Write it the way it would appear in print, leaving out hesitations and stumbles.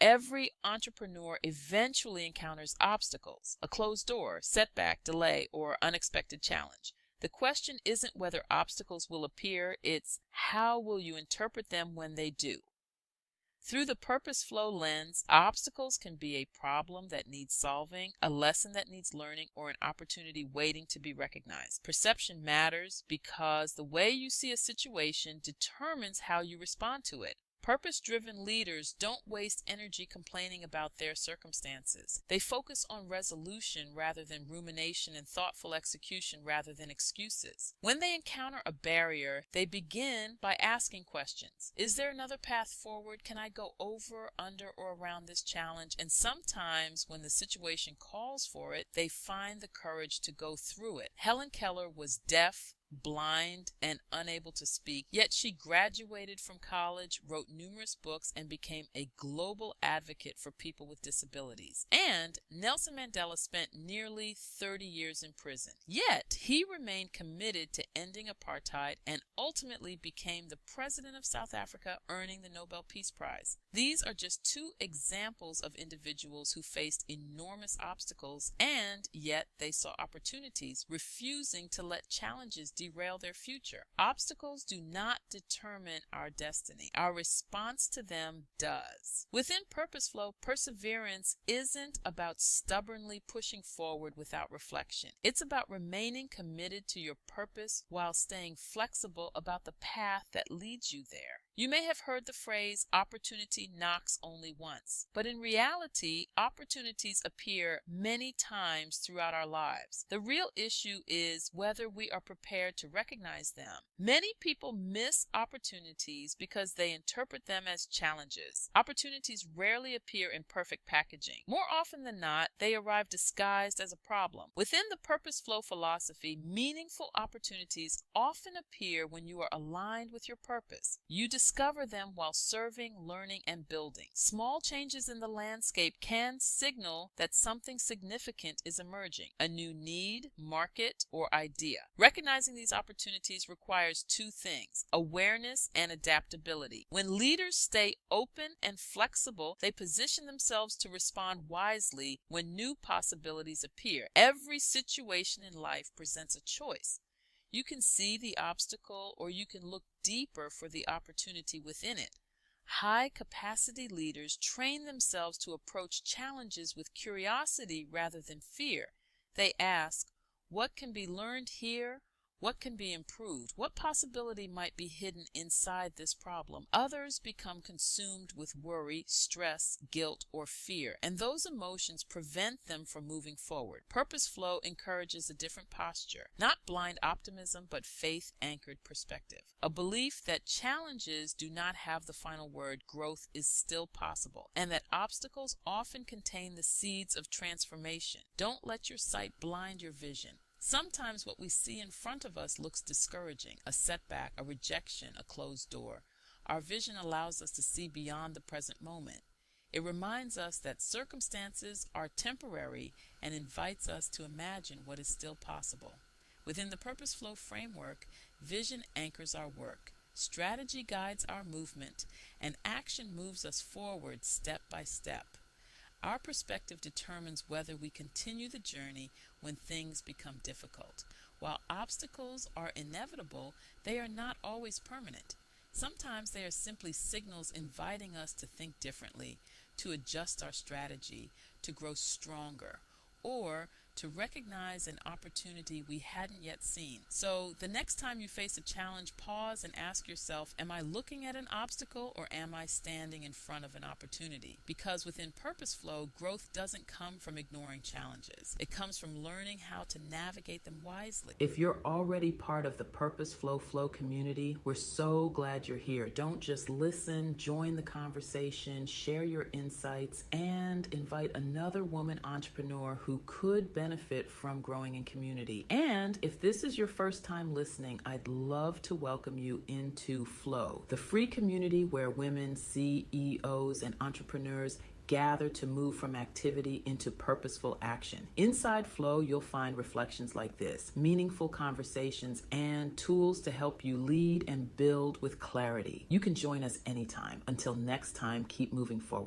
Every entrepreneur eventually encounters obstacles, a closed door, setback, delay, or unexpected challenge. The question isn't whether obstacles will appear, it's how will you interpret them when they do. Through the PurposeFlow lens, obstacles can be a problem that needs solving, a lesson that needs learning, or an opportunity waiting to be recognized. Perception matters because the way you see a situation determines how you respond to it. Purpose-driven leaders don't waste energy complaining about their circumstances. They focus on resolution rather than rumination and thoughtful execution rather than excuses. When they encounter a barrier, they begin by asking questions. Is there another path forward? Can I go over, under, or around this challenge? And sometimes when the situation calls for it, they find the courage to go through it. Helen Keller was deaf, blind, and unable to speak, yet she graduated from college, wrote numerous books, and became a global advocate for people with disabilities. And Nelson Mandela spent nearly 30 years in prison. Yet he remained committed to ending apartheid and ultimately became the president of South Africa, earning the Nobel Peace Prize. These are just two examples of individuals who faced enormous obstacles and yet they saw opportunities, refusing to let challenges derail their future. Obstacles do not determine our destiny. Our response to them does. Within PurposeFlow, perseverance isn't about stubbornly pushing forward without reflection. It's about remaining committed to your purpose while staying flexible about the path that leads you there. You may have heard the phrase, opportunity knocks only once, but in reality, opportunities appear many times throughout our lives. The real issue is whether we are prepared to recognize them. Many people miss opportunities because they interpret them as challenges. Opportunities rarely appear in perfect packaging. More often than not, they arrive disguised as a problem. Within the PurposeFlow philosophy, meaningful opportunities often appear when you are aligned with your purpose. You discover them while serving, learning, and building. Small changes in the landscape can signal that something significant is emerging, a new need, market, or idea. Recognizing these opportunities requires two things: awareness and adaptability. When leaders stay open and flexible, they position themselves to respond wisely when new possibilities appear. Every situation in life presents a choice. You can see the obstacle or you can look deeper for the opportunity within it. High-capacity leaders train themselves to approach challenges with curiosity rather than fear. They ask, what can be learned here? What can be improved? What possibility might be hidden inside this problem? Others become consumed with worry, stress, guilt, or fear, and those emotions prevent them from moving forward. PurposeFlow encourages a different posture, not blind optimism, but faith-anchored perspective. A belief that challenges do not have the final word, growth is still possible, and that obstacles often contain the seeds of transformation. Don't let your sight blind your vision. Sometimes what we see in front of us looks discouraging, a setback, a rejection, a closed door. Our vision allows us to see beyond the present moment. It reminds us that circumstances are temporary and invites us to imagine what is still possible. Within the PurposeFlow framework, vision anchors our work, strategy guides our movement, and action moves us forward step by step. Our perspective determines whether we continue the journey when things become difficult. While obstacles are inevitable, they are not always permanent. Sometimes they are simply signals inviting us to think differently, to adjust our strategy, to grow stronger, or to recognize an opportunity we hadn't yet seen. So the next time you face a challenge, pause and ask yourself, am I looking at an obstacle or am I standing in front of an opportunity? Because within PurposeFlow, growth doesn't come from ignoring challenges. It comes from learning how to navigate them wisely. If you're already part of the PurposeFlow Flow community, we're so glad you're here. Don't just listen, join the conversation, share your insights, and invite another woman entrepreneur who could benefit from growing in community. And if this is your first time listening, I'd love to welcome you into Flow, the free community where women, CEOs, and entrepreneurs gather to move from activity into purposeful action. Inside Flow, you'll find reflections like this, meaningful conversations, and tools to help you lead and build with clarity. You can join us anytime. Until next time, keep moving forward.